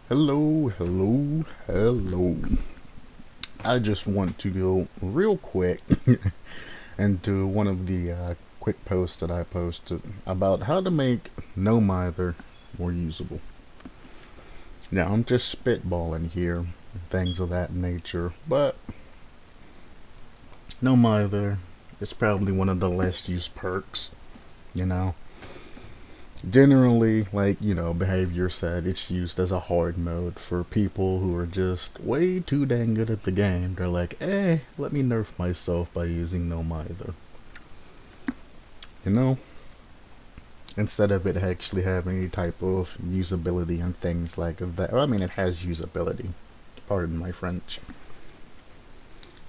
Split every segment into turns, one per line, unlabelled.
Hello, hello, hello. I just want to go real quick into one of the quick posts that I posted about how to make no mither more usable. Now, I'm just spitballing here, things of that nature, but no mither is probably one of the less used perks, you know. Generally, behavior said, it's used as a hard mode for people who are just way too dang good at the game. They're like, let me nerf myself by using no mither. You know? Instead of it actually having any type of usability and things like that. Well, I mean, it has usability. Pardon my French.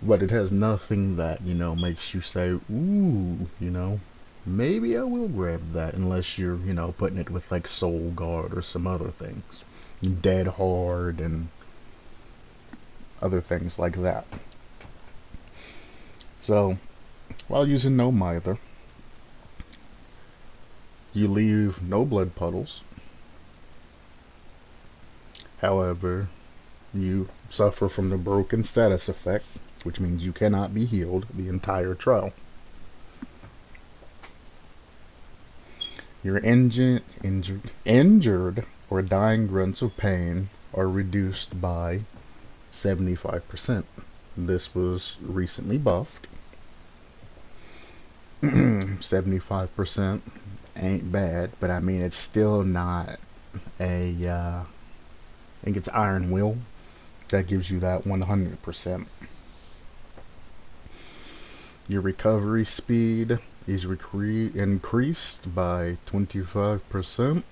But it has nothing that, makes you say, ooh, maybe I will grab that unless you're, putting it with like Soul Guard or some other things. Dead Hard and other things like that. So, while using no mither, you leave no blood puddles. However, you suffer from the broken status effect, which means you cannot be healed the entire trial. Your injured or dying grunts of pain are reduced by 75%. This was recently buffed. 75% ain't bad, but I mean, it's still not I think it's Iron Will that gives you that 100%. Your recovery speed is increased by 25%,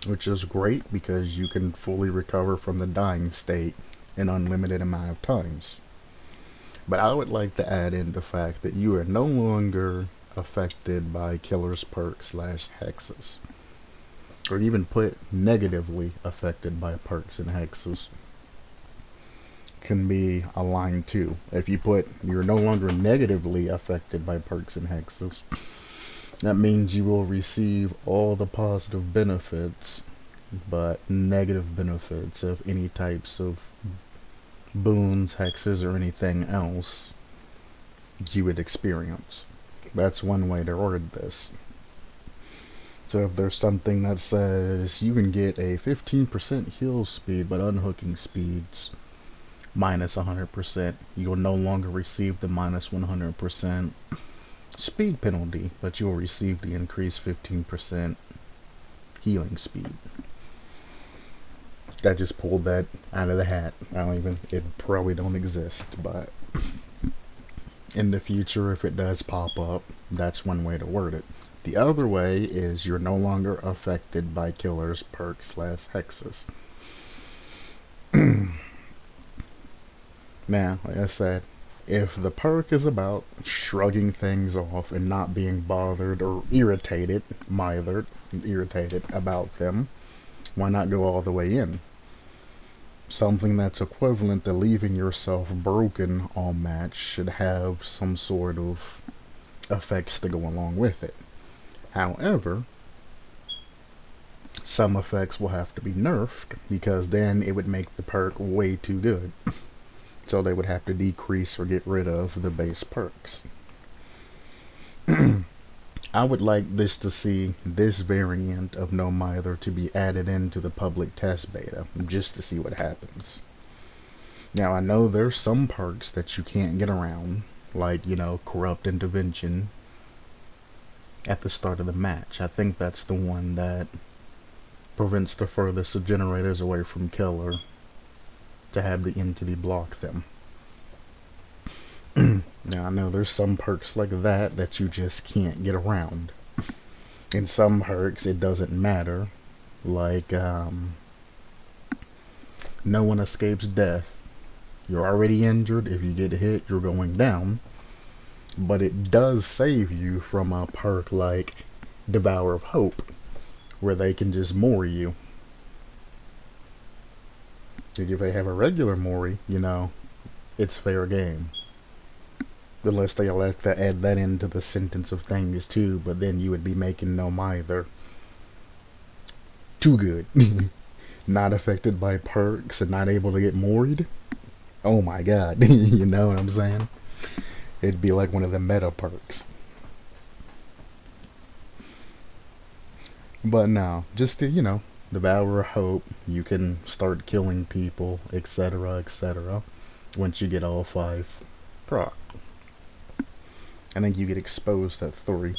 which is great because you can fully recover from the dying state an unlimited amount of times. But I would like to add in the fact that you are no longer affected by killer's perk slash hexes, or even put negatively affected by perks and hexes. Can be aligned too. If you put you're no longer negatively affected by perks and hexes, that means you will receive all the positive benefits but negative benefits of any types of boons, hexes, or anything else you would experience. That's one way to word this. So if there's something that says you can get a 15% heal speed but unhooking speeds minus 100%, you'll no longer receive the minus 100% speed penalty, but you'll receive the increased 15% healing speed. I just pulled that out of the hat. It probably don't exist, but in the future, if it does pop up, that's one way to word it. The other way is you're no longer affected by killer's perks slash hexes. Now, like I said, if the perk is about shrugging things off and not being bothered or irritated about them, why not go all the way in? Something that's equivalent to leaving yourself broken all match should have some sort of effects to go along with it. However, some effects will have to be nerfed because then it would make the perk way too good. So they would have to decrease or get rid of the base perks. I would like to see this variant of No Mither to be added into the public test beta, just to see what happens. Now, I know there's some perks that you can't get around, like, Corrupt Intervention at the start of the match. I think that's the one that prevents the furthest of generators away from killer to have the entity block them. Now, I know there's some perks like that you just can't get around. In some perks, it doesn't matter. Like, no one escapes death. You're already injured. If you get hit, you're going down. But it does save you from a perk like Devour of Hope, where they can just Mori you. If they have a regular Mori, it's fair game. Unless they elect to add that into the sentence of things too, but then you would be making no mither too good. not affected by perks and not able to get moried. Oh my god, you know what I'm saying? It'd be like one of the meta perks. But no, just to, devour hope, you can start killing people, etc., etc. Once you get all 5 proc. I think you get exposed at 3.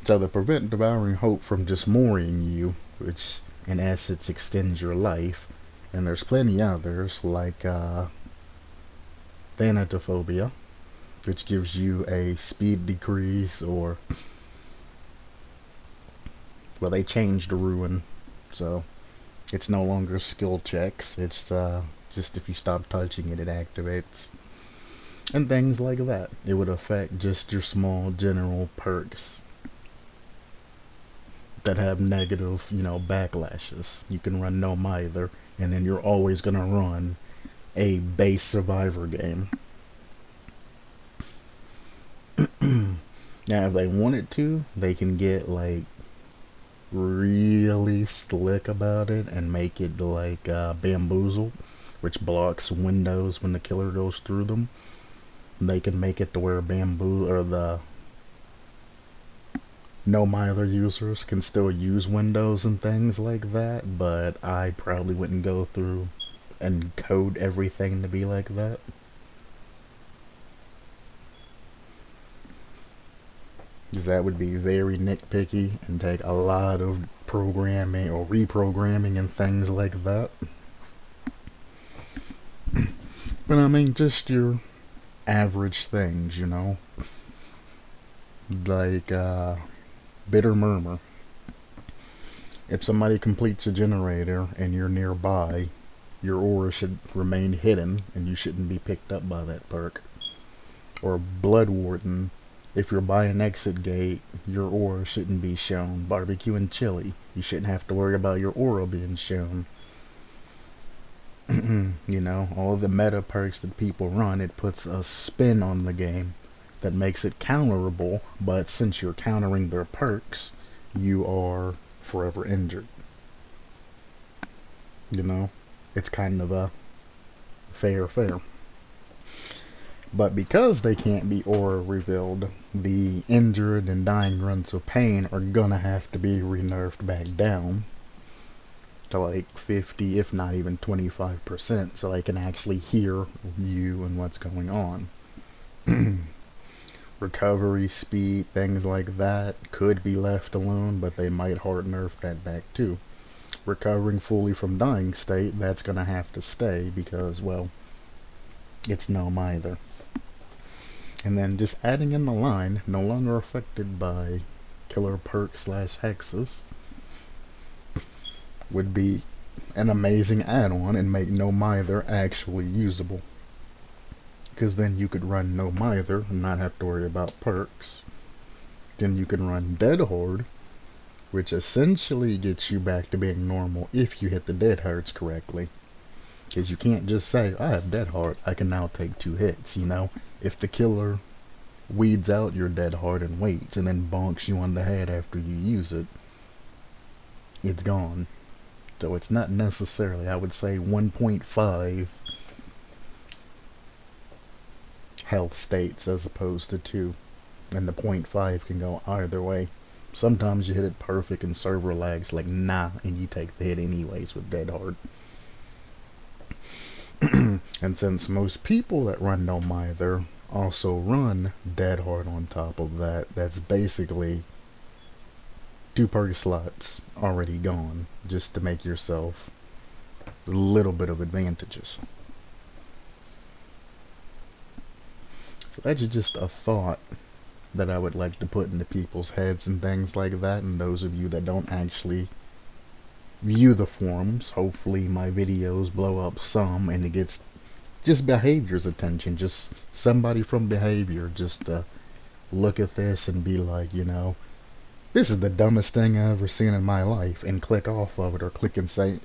So to prevent devouring hope from just mooring you, which in essence extends your life, and there's plenty others like Thanatophobia, which gives you a speed decrease, or well, they changed the ruin, so it's no longer skill checks. It's just if you stop touching it, it activates, and things like that. It would affect just your small general perks that have negative, backlashes. You can run no Mither, and then you're always gonna run a base survivor game. Now, if they wanted to, they can get like really slick about it and make it like bamboozle, which blocks windows when the killer goes through them. They can make it to where bamboo or the no Mither users can still use windows and things like that, but I probably wouldn't go through and code everything to be like that. Because that would be very nitpicky and take a lot of programming or reprogramming and things like that. But I mean, just your average things, like Bitter Murmur. If somebody completes a generator and you're nearby, your aura should remain hidden and you shouldn't be picked up by that perk. Or Blood Warden. If you're by an exit gate, your aura shouldn't be shown. Barbecue and Chili, you shouldn't have to worry about your aura being shown. All the meta perks that people run, it puts a spin on the game that makes it counterable, but since you're countering their perks, you are forever injured. It's kind of a fair. But because they can't be aura revealed, the injured and dying grunts of pain are gonna have to be re-nerfed back down to like 50, if not even 25%, so they can actually hear you and what's going on. Recovery speed, things like that, could be left alone, but they might hard nerf that back too. Recovering fully from dying state, that's gonna have to stay because, well, it's no Mither. And then just adding in the line, no longer affected by killer perk / hexes, would be an amazing add-on and make no Mither actually usable. Because then you could run no Mither and not have to worry about perks. Then you can run Dead Horde, which essentially gets you back to being normal if you hit the dead hearts correctly. Because you can't just say, I have Dead Heart, I can now take 2 hits, If the killer weeds out your Dead Heart and waits and then bonks you on the head after you use it, it's gone. So it's not necessarily, I would say 1.5 health states as opposed to 2. And the 0.5 can go either way. Sometimes you hit it perfect and server lags like nah, and you take the hit anyways with Dead Hard. And since most people that run no Mither also run Dead Hard on top of that, that's basically 2 perk slots already gone just to make yourself a little bit of advantages. So that's just a thought that I would like to put into people's heads and things like that, and those of you that don't actually view the forums, hopefully my videos blow up some and it gets just behavior's attention, just somebody from behavior just to look at this and be like, this is the dumbest thing I've ever seen in my life, and click off of it or click and say,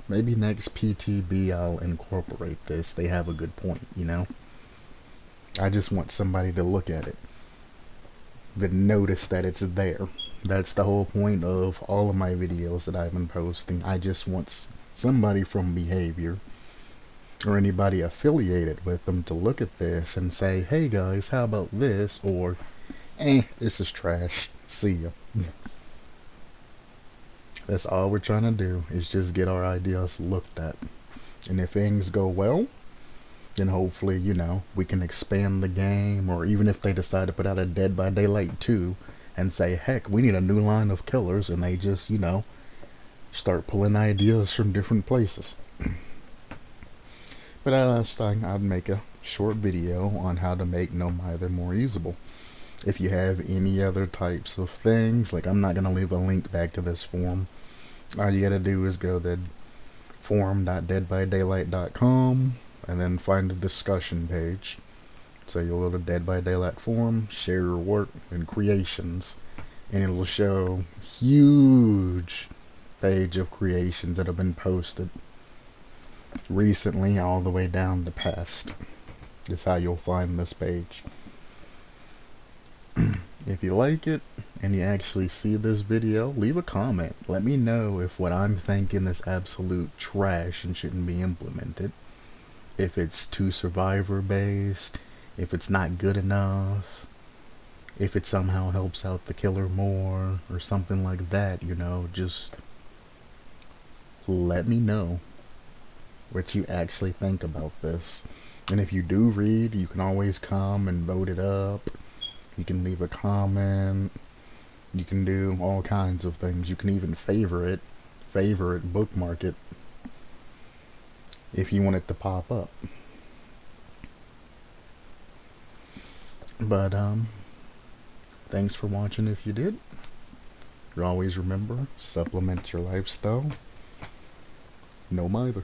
maybe next PTB I'll incorporate this. They have a good point, I just want somebody to look at it. then notice that it's there. That's the whole point of all of my videos that I've been posting. I just want somebody from behavior or anybody affiliated with them to look at this and say, hey guys, how about this? Or, this is trash. See ya. That's all we're trying to do, is just get our ideas looked at. And if things go well, then hopefully, we can expand the game, or even if they decide to put out a Dead by Daylight 2 and say, heck, we need a new line of killers, and they just, start pulling ideas from different places. But last time I'd make a short video on how to make No Mither more usable. If you have any other types of things, like I'm not going to leave a link back to this forum. All you gotta do is go to forum.deadbydaylight.com and then find the discussion page. So you'll go to Dead by Daylight forum, share your work and creations, and it'll show huge page of creations that have been posted recently all the way down to past. That's how you'll find this page. If you like it and you actually see this video, leave a comment. Let me know if what I'm thinking is absolute trash and shouldn't be implemented. If it's too survivor based, if it's not good enough, if it somehow helps out the killer more, or something like that, just let me know what you actually think about this. And if you do read, you can always come and vote it up. You can leave a comment. You can do all kinds of things. You can even favorite, bookmark it, if you want it to pop up. But, thanks for watching if you did. Always remember, supplement your lifestyle. No Mither.